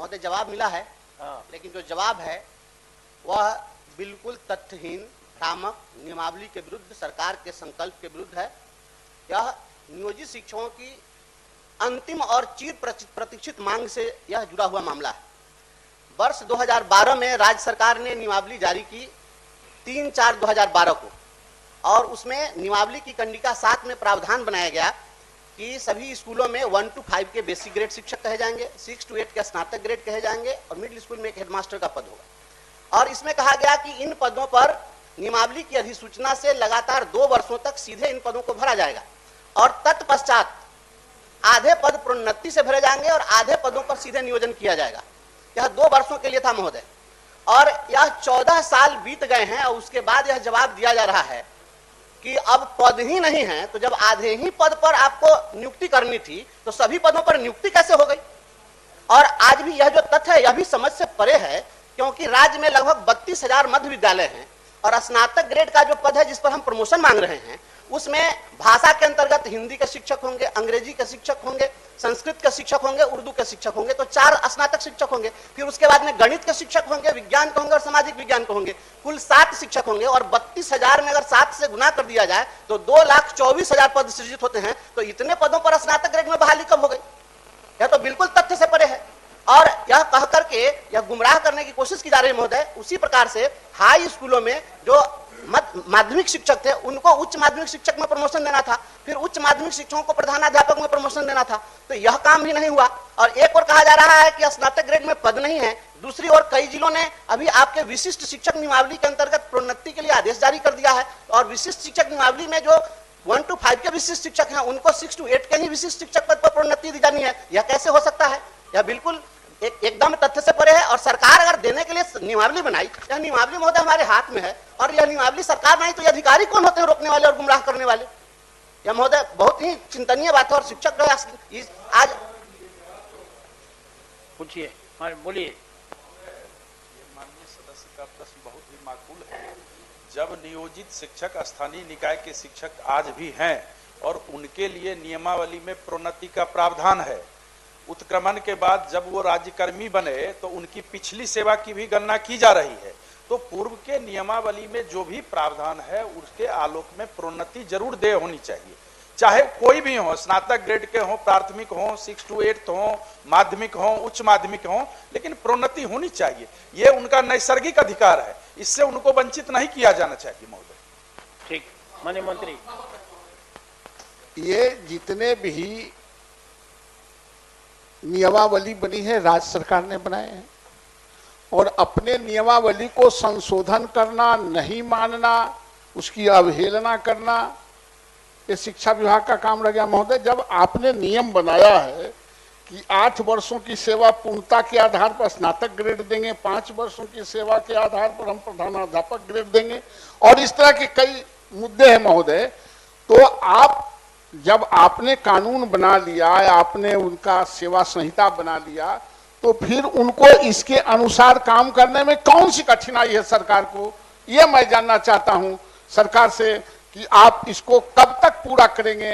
महोदय जवाब मिला है, लेकिन जो जवाब है वह बिल्कुल तथ्यहीन, भ्रामक, नियमावली के विरुद्ध, सरकार के संकल्प के विरुद्ध है। यह नियोजित शिक्षकों की अंतिम और चिर प्रतीक्षित मांग से यह जुड़ा हुआ मामला है। वर्ष 2012 में राज्य सरकार ने नियमावली जारी की 3/4/2012 को, और उसमें नियमावली की कंडिका 7 में प्रावधान बनाया गया कि सभी स्कूलों में 1 to 5 के बेसिक ग्रेड शिक्षक कहे जाएंगे, 6 to 8 के स्नातक ग्रेड कहे जाएंगे, और मिडिल स्कूल में एक हेडमास्टर का पद होगा। और इसमें कहा गया कि इन पदों पर नियमावली की अधिसूचना से लगातार 2 वर्षों तक सीधे इन पदों को भरा जाएगा, और तत्पश्चात आधे पद प्रोन्नति से भरे जाएंगे और आधे पदों पर सीधे नियोजन किया जाएगा। यह 2 वर्षों के लिए था महोदय, और यह 14 साल बीत गए हैं, और उसके बाद यह जवाब दिया जा रहा है कि अब पद ही नहीं है, तो जब आधे ही पद पर आपको नियुक्ति करनी थी तो सभी पदों पर नियुक्ति कैसे हो गई। और आज भी यह जो तथ्य है यह भी समझ से परे है, क्योंकि राज्य में लगभग 32,000 मध्य विद्यालय हैं, और स्नातक ग्रेड का जो पद है जिस पर हम प्रमोशन मांग रहे हैं उसमें भाषा के अंतर्गत हिंदी के शिक्षक होंगे, अंग्रेजी के शिक्षक होंगे, संस्कृत के शिक्षक होंगे, उर्दू के शिक्षक होंगे, तो 4 स्नातक शिक्षक होंगे। फिर उसके बाद में गणित के शिक्षक होंगे, विज्ञान के होंगे और सामाजिक विज्ञान के होंगे। कुल 7 शिक्षक होंगे, और 32,000 में अगर 7 से गुना कर दिया जाए तो 2,24,000 पद सृजित होते हैं। तो इतने पदों पर स्नातक ग्रेड में बहाली कब हो गई? यह तो बिल्कुल तथ्य से परे है, और यह कह करके यह गुमराह करने की कोशिश की जा रही है महोदय। उसी प्रकार से हाई स्कूलों में जो माध्यमिक शिक्षक थे उनको उच्च माध्यमिक शिक्षक में प्रमोशन देना था, फिर उच्च माध्यमिक शिक्षकों को प्रधानाध्यापक में प्रमोशन देना था, तो यह काम भी नहीं हुआ। और एक और कहा जा रहा है कि स्नातक ग्रेड में पद नहीं है, दूसरी ओर कई जिलों ने अभी आपके विशिष्ट शिक्षक नियमावली के अंतर्गत प्रोन्नति के लिए आदेश जारी कर दिया है, और विशिष्ट शिक्षक नियमावली में जो 1 to 5 के विशिष्ट शिक्षक हैं उनको 6 to 8 के ही विशिष्ट शिक्षक पद पर प्रोन्नति दी जानी है। यह कैसे हो सकता है? यह बिल्कुल एकदम तथ्य से परे है। और सरकार अगर देने के लिए नियमावली बनाई, यह नियमावली महोदय हमारे हाथ में है, और यह नियमावली सरकार बनाई तो ये अधिकारी कौन होते हैं रोकने वाले और गुमराह करने वाले? यह महोदय बहुत ही चिंतनीय बात है। और शिक्षक जो आज पूछिए, बोलिए। माननीय सदस्य का प्रश्न बहुत ही माकूल है। जब नियोजित शिक्षक स्थानीय निकाय के शिक्षक आज भी हैं और उनके लिए नियमावली में प्रोन्नति का प्रावधान है, उत्क्रमण के बाद जब वो राज्यकर्मी बने तो उनकी पिछली सेवा की भी गणना की जा रही है, तो पूर्व के नियमावली में जो भी प्रावधान है उसके आलोक में प्रोन्नति जरूर दे होनी चाहिए, चाहे कोई भी हो, स्नातक ग्रेड के हो, प्राथमिक हो, 6 to 8 हो, माध्यमिक हो, उच्च माध्यमिक हो, लेकिन प्रोन्नति होनी चाहिए। ये उनका नैसर्गिक अधिकार है, इससे उनको वंचित नहीं किया जाना चाहिए महोदय। ठीक, माननीय मंत्री। ये जितने भी नियमावली बनी है राज्य सरकार ने बनाए हैं, और अपने नियमावली को संशोधन करना, नहीं मानना, उसकी अवहेलना करना, ये शिक्षा विभाग का काम रह गया महोदय। जब आपने नियम बनाया है कि 8 वर्षों की सेवा पूर्णता के आधार पर स्नातक ग्रेड देंगे, 5 वर्षों की सेवा के आधार पर हम प्रधानाध्यापक ग्रेड देंगे, और इस तरह के कई मुद्दे हैं महोदय, तो आप जब आपने कानून बना लिया, आपने उनका सेवा संहिता बना लिया, तो फिर उनको इसके अनुसार काम करने में कौन सी कठिनाई है सरकार को? ये मैं जानना चाहता हूं सरकार से कि आप इसको कब तक पूरा करेंगे,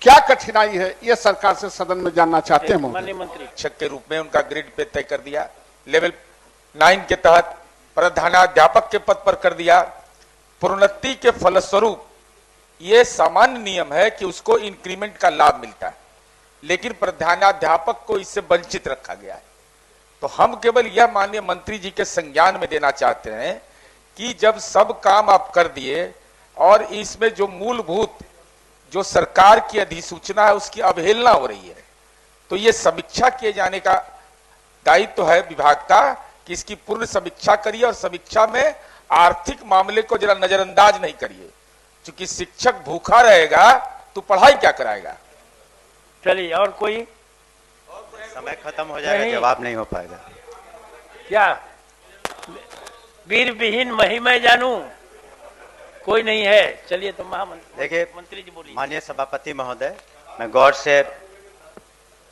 क्या कठिनाई है, ये सरकार से सदन में जानना चाहते हैं। माननीय मंत्री। शिक्षक के रूप में उनका ग्रेड पे तय कर दिया, लेवल 9 के तहत प्रधानाध्यापक के पद पर कर दिया। प्रोन्नति के फलस्वरूप ये सामान्य नियम है कि उसको इंक्रीमेंट का लाभ मिलता है, लेकिन प्रधानाध्यापक को इससे वंचित रखा गया है। तो हम केवल यह माननीय मंत्री जी के संज्ञान में देना चाहते हैं कि जब सब काम आप कर दिए और इसमें जो मूलभूत जो सरकार की अधिसूचना है उसकी अवहेलना हो रही है, तो ये समीक्षा किए जाने का दायित्व है विभाग का कि इसकी पूर्ण समीक्षा करिए, और समीक्षा में आर्थिक मामले को जरा नजरअंदाज नहीं करिए, क्योंकि शिक्षक भूखा रहेगा तो पढ़ाई क्या कराएगा। चलिए, और कोई? समय खत्म हो जाएगा, जवाब नहीं हो पाएगा। क्या वीर विहीन महिमा जानू, कोई नहीं है। चलिए, तो महामंत्री। देखिए मंत्री जी बोलिए। माननीय सभापति महोदय, मैं गौर से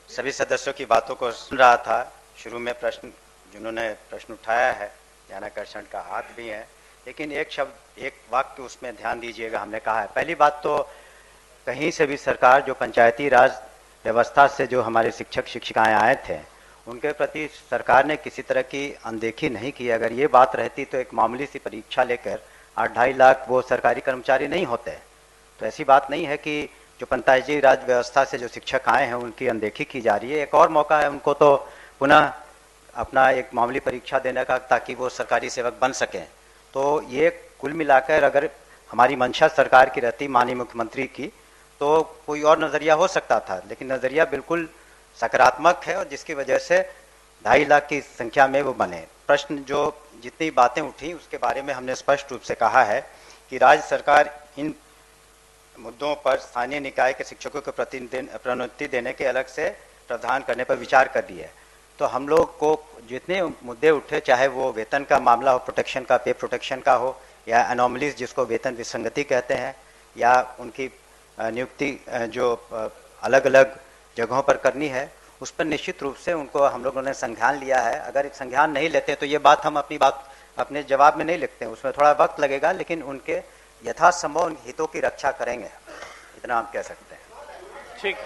सभी सदस्यों की बातों को सुन रहा था। शुरू में प्रश्न जिन्होंने प्रश्न उठाया है ध्यानाकर्षण का हाथ भी है, लेकिन एक शब्द, एक वाक्य उसमें ध्यान दीजिएगा। हमने कहा है, पहली बात तो कहीं से भी सरकार जो पंचायती राज व्यवस्था से जो हमारे शिक्षक शिक्षिकाएं आए थे उनके प्रति सरकार ने किसी तरह की अनदेखी नहीं की। अगर ये बात रहती तो एक मामूली सी परीक्षा लेकर 8-2.5 लाख वो सरकारी कर्मचारी नहीं होते। तो ऐसी बात नहीं है कि जो पंचायती राज व्यवस्था से जो शिक्षक आए हैं उनकी अनदेखी की जा रही है। एक और मौका है उनको तो पुनः अपना एक मामूली परीक्षा देने का, ताकि वो सरकारी सेवक बन सकें। तो ये कुल मिलाकर अगर हमारी मंशा सरकार की रहती, माननीय मुख्यमंत्री की, तो कोई और नज़रिया हो सकता था, लेकिन नज़रिया बिल्कुल सकारात्मक है और जिसकी वजह से 2.5 लाख की संख्या में वो बने। प्रश्न जो जितनी बातें उठी उसके बारे में हमने स्पष्ट रूप से कहा है कि राज्य सरकार इन मुद्दों पर स्थानीय निकाय के शिक्षकों को प्रोन्नति देने के अलग से प्रावधान करने पर विचार कर रही है। तो हम लोग को जितने मुद्दे उठे, चाहे वो वेतन का मामला हो, प्रोटेक्शन का, पे प्रोटेक्शन का हो, या एनोमलीज जिसको वेतन विसंगति कहते हैं, या उनकी नियुक्ति जो अलग अलग जगहों पर करनी है, उस पर निश्चित रूप से उनको हम लोगों ने संज्ञान लिया है। अगर संज्ञान नहीं लेते तो ये बात हम अपने जवाब में नहीं लिखते, उसमें थोड़ा वक्त लगेगा, लेकिन उनके यथासंभव हितों की रक्षा करेंगे, इतना हम कह सकते हैं। ठीक।